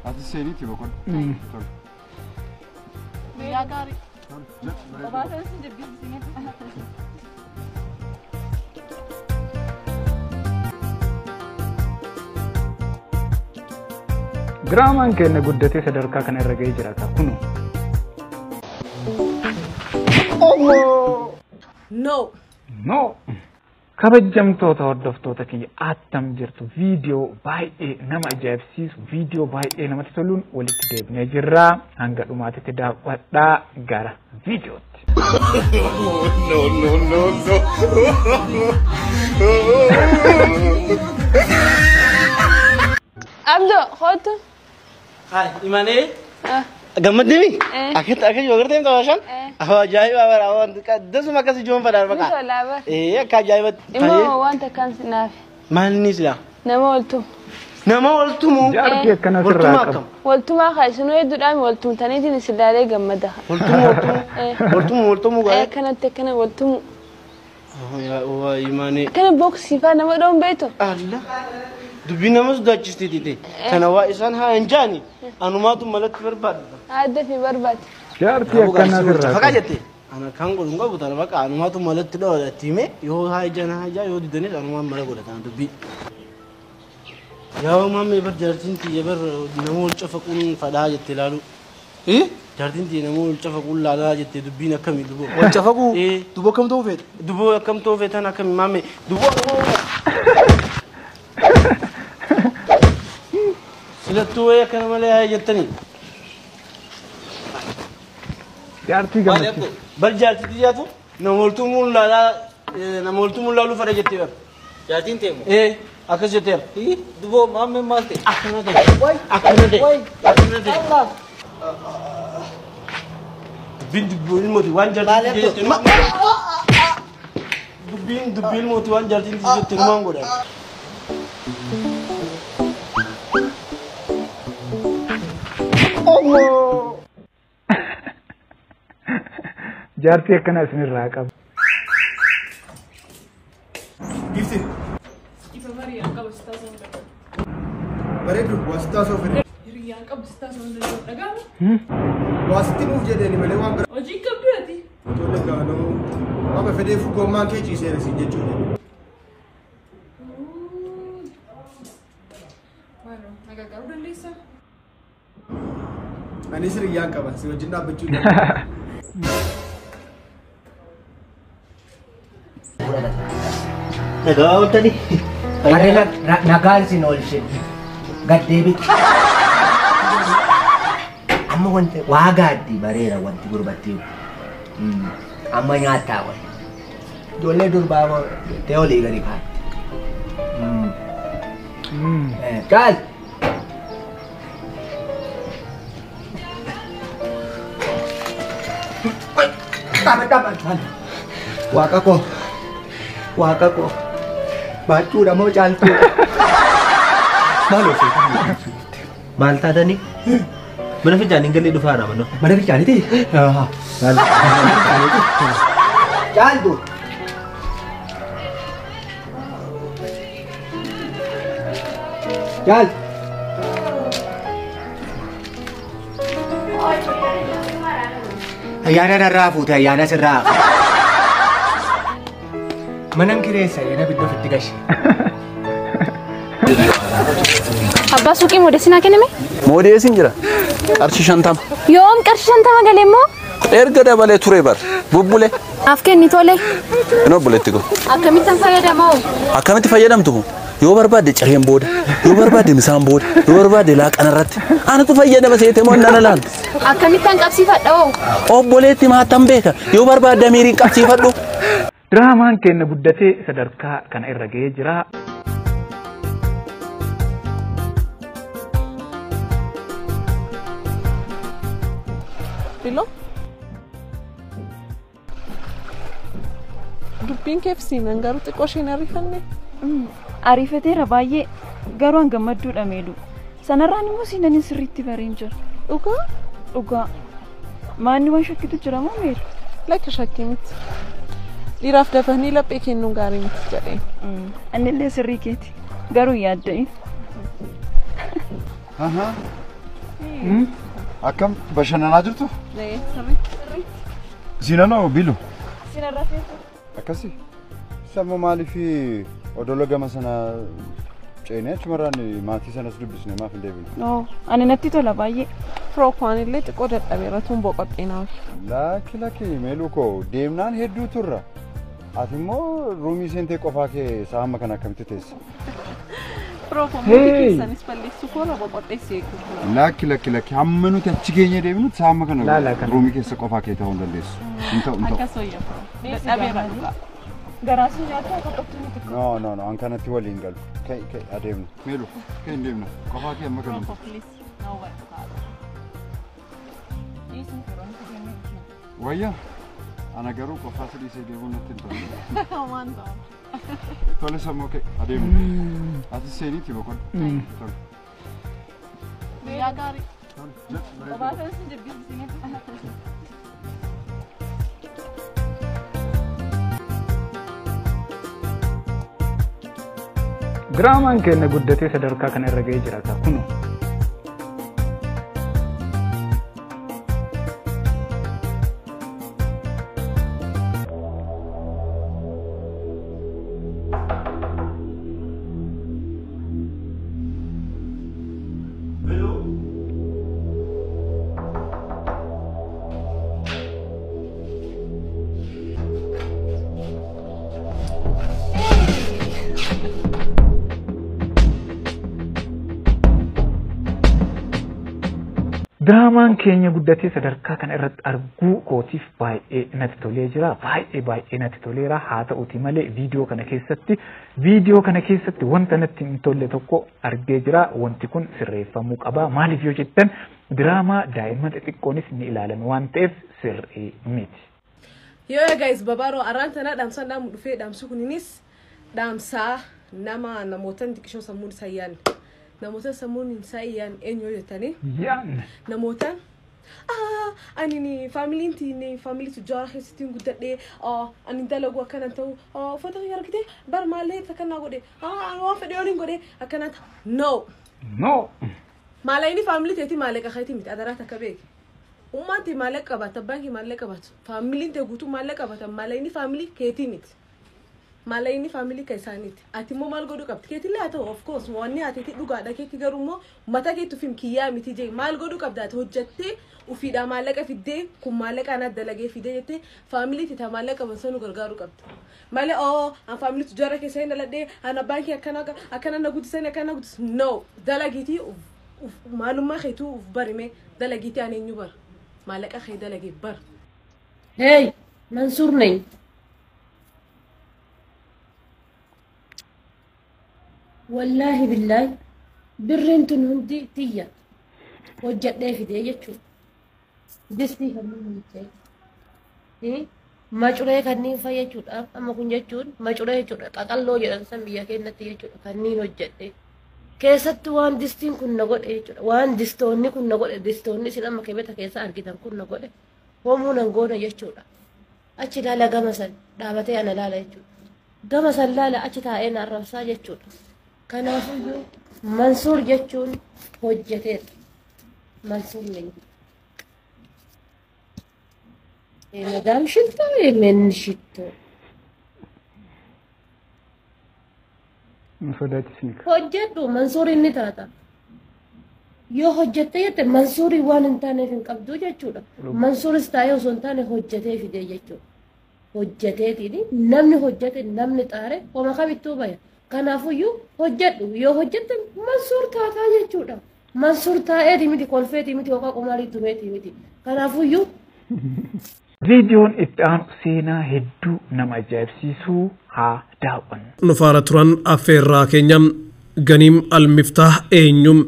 هذا سيريتي بكون يا قاري Graman kenne guddate sadarka kana irra ga'ee jira ka kunu. No. Kabajamtoota hordoftoota kiyya attam jirtu viidiyoo baay'ee nama ajaa'ibsiisu viidiyoo baay'ee namatti toluun walitti deebinee jirra hanga dhumaatitti daawwadhaa gara viidiyootti. Abdo khoto Hai imane gammadimi akit yogurte em tawashan awa jai baba rawan dasuma kasi jom padar baka ka jai bat imo wanta kan sinaf malni isla nama oltu mu Jaarti akkana sirraa qabu. waltu ma khaysino yedudami waltu tanidin silale gammada oltu mu ga kanate kana waltu ya wa imane kana box sifa nama don beto Allah dubina mas dachiste tite kana wa isan ha anjani anumatu malat barbad hada fi barbad Jaarti akkana sirraa faka qabu. jette ana kan godunga butara baka anumatu malat do time yo ha jana ha ja yo didane anuma mala godata dubbi يا مامي بر جارتينتي يبر نمول شفقون فدا جت لالو ايه جارتينتي نمول شفقون لا جت دبينا كم دبو وشفقوا ايه دبو كم توفيت دبو كم توفيت انا كم مامي دبو سلتو يا كان مالها جتني Jaarti gammachuu. بل جارتي جاتو نمولتو لا لو فدا جت بر جارتينتي ايه أكيد جتير. إيه دبوا مامي مالتي. أكنه ده. أكنه ده. الله. بين دبوا الموت وان جالتين. دبوا الموت وان جالتين تيجي مانغو ده. Allah. Jaarti akkana sirraa qabu. Gifti Bareedu wasita soofine Riyan qab station daga wasitti nuuf jedheni malee waan bira oji qabdati tole gaanoo amma fedhee fugommaan kee ciisee si jechuudha. Waro naga garu lisa Anis riyyaan qaba si wajjin dhaabbachuu Nagaa tadi. Karena nagal sin olshin. Gaddeebit. Amma wanti waa gaaddi bareera wanti gurbatti. Amma nyaataa wal. Ijoollee durbaa ta'e olii gadi kaatti. Kaal. Tapat. Waaqa koo. Baachuudha moo caaltuu? Maaloo fi Maal taatanii? Mana fincaanii galee dhufaadha manoo. mana fincaaniiti? Caaltuu. Caal. Ayyaana narraa fuute ayyaana sirraa. Manan kireessa yana biddo fitti gashi. Abba suuqii moodesinaa kenname Moodeesin jira. Qarshii 50. yoom qarshii 50 galemmoo Erga dabalee ture bar. Bubbule. af kenni tole Inoo buletti go. akkamittan fayyadamoo Akkamitti fayyadamtu? Yoo barbaade cireen booda, yoo barbaade misaan booda, yoo barbaade laaqana irratti. Anatu fayyadama seete moo nana laal. akkamittan qabsiifadhoo Obboleetti maattan beeka. Yoo barbaade amiiriin qabsiifadhu. Diraamaan keenya guddatee sadarkaa kana irra ga'ee jira. Bilo? Dubbiin keef siinan garuu xiqqoo isheen ariifanne. Ariifateera baay'ee garuu gammadduudha meedu. Sanarraan immoo siinan sirriitti bareen jira. Dhugaa? Dhugaa. Maanni waan shakkitu jira moo meedu? Lakka shakkii miti. Dhiiraaf dafanii laphee kennuun gaarii miti jedheen. Annillee sirrii keeti. Garuu yaadda'in. Akkam bashannanaa jirtu? Sirrii. Siinanoo bilu. Siinarraa feetu. Akkasi. Samma maaliif odola gama sana ceenee achumarraan maatii sanas dubbisne maaf hin deebine? Ani natti tola baay'ee. Firookwaan illee xiqqoo dadhabeera tun boqoxxeenaa. Lakki meeluu koo deemnaan hedduu turra. Ati immoo ruumii seentee qofaa kee saama kana akkamitti teesse? Firookwaan mootii keessanis balleessu koora boqoxxeessi eeguudha. Lakki hamma nuti achi keenya deemnutti saama kana ruumii keessa qofaa kee ta'uu hin dandeessu. Hin ta'u. Akkas wayyaa. Dadhabeera dhugaa. Garaasii nyaata akka qoftu miti. No, an kanatti waliin galu. Kai adeemna. Meelu, kai hin deemna. Qofaa kee amma galu. Wayyaa, ana garuu qofaa sidhiisee deemuun natti hin tolu. Waan ta'u. Tole sammuu kee adeemna. Ati seeniitti boqodhu. Tole. Guyyaa gaarii. Qofaa ta'es jibbisiisanii. Diraamaan keenya guddatee sadarkaa kana irra ga'ee jira kuno. Diraamaan keenya guddatee sadarkaa kana irratti arguu kootiif baay'ee natti tolee jira. Baay'ee natti toleera. Haa ta'uti malee viidiyoo kana keessatti wanta natti hin tolle tokko argee jira. Wanti kun sirreeffamuu qaba. Maaliif yoo jettan diraamaa daa'imman xixiqqoonis ni ilaalan waan ta'eef sirrii miti. Yoo guys babaaroo arraan tanaa dhaamsaan dhaamu dhufee dhaamsu kuninis dhaamsaa namoota xiqqishoo sammuun isaa yaadne. Namoota sammuun isaa iyyaan eenyu jettanii? Namoota ani faamilii tujjaara keessatti guddadhee ani dalagu akkanan ta'u uffata argitee bar maallee takkanaa godhe waan fedhe waliin godhe akkanaa no maalayini faamilii teetii maallaqa keetii miti adaraa takka beeki uummanti maallaqa qabaata abbaan kee maallaqa qabaatu faamiliin tee guutuu maallaqa qabaata maalayini faamilii keetii miti. Malayini family kaisaniti. Ati mo mal godu kapti. Keti la of course wanni ati ti duga da keti garumo mata ketu film kiya miti je mal godu kapda to hojjatte ufida malaka fidde kum malaka na dalage fide jette family ti ta malaka masanu gargaru kapti. Male an family tu jara ke sai na ladde ana banki akana na gudu sai akana gudu no dalagiti maluma khitu barime dalagiti ane nyubar malaka khay dalage bar. Hey Mansur nahi والله بالله برنتن هندي تيا وجد ده في ده يشوف دستي هم يجي ما شريه كني فيا يشوف أما كن يشوف ما شريه يشوف أقل جدا سمية كنا تيجي كني وجد ده كيسة وان دستين كن نقول يشوف وان دستوني كن نقول دستوني سلام ما كبيرة كيسة أركيدان كن نقول هو مو نقول يشوف أشي لا جمسل دعوتي أنا لا يشوف جمسل لا أشي تاين الرفسة يشوف كنافيو منصور جتون هجتين منصور لي مدام شلتا من شتو مفردات سنك هجتو منصور النتاتا يو هجتي منصوري وان انتاني في القبضو جتونا منصور استايو سنتاني هجتي في دي جتو هجتي دي نمني هجتي نمني تاري وما خبيتو بايا كنافيو هجتو يو هجتن منصور تاتا جتونا منصور تاتا ميتي كولفيتي ميتي وقا قمالي تميتي ميتي كنافيو فيديون اتان سينا هدو نما جابسيسو ها داون نفارة أفير راكينيام غنيم المفتاح اينيوم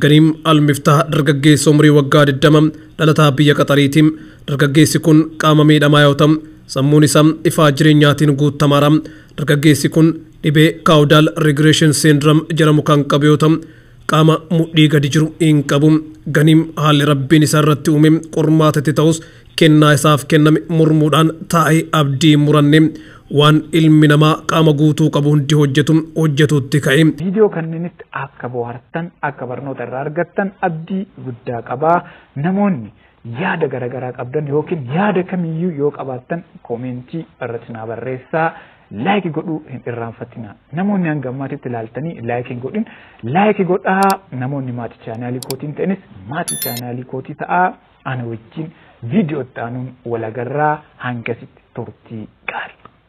غنيم المفتاح درغغي سومري وغاد الدمم دلتا بيا قطريتيم درغغي سيكون قاممي دمايوتم سموني سم افاجري نياتين غوت تمارم درغغي سيكون ديبي كاودال ريغريشن سيندروم جرمو كان قبيوتم قاما مودي غدي جرو ان قبوم غنيم حال ربي نسرت اومم قرمات تتوس كنا اساف كنم مرمودان تاي ابدي مرنم waan ilmi namaa qaama guutuu qabu hundi hojjetutti ka'e. Viidiyoo kanneenis akka bohaartan akka barnoota irraa argattan abdii guddaa qabaa. Namoonni yaada garaagaraa qabdan yookiin yaada kamiyyuu yoo qabaattan koomentii irratti naa barreessaa. Laayikii godhuu hin irraanfatina. Namoonni hanga ammaatitti ilaaltanii laayikii godhin laayikii godhaa. Namoonni maatii chaanaalii kootiin ta'anis maatii chaanaalii kootii ta'aa. Ana wajjin viidiyoo itti aanuun wal agarraa. Hangasitti turtii gaarii.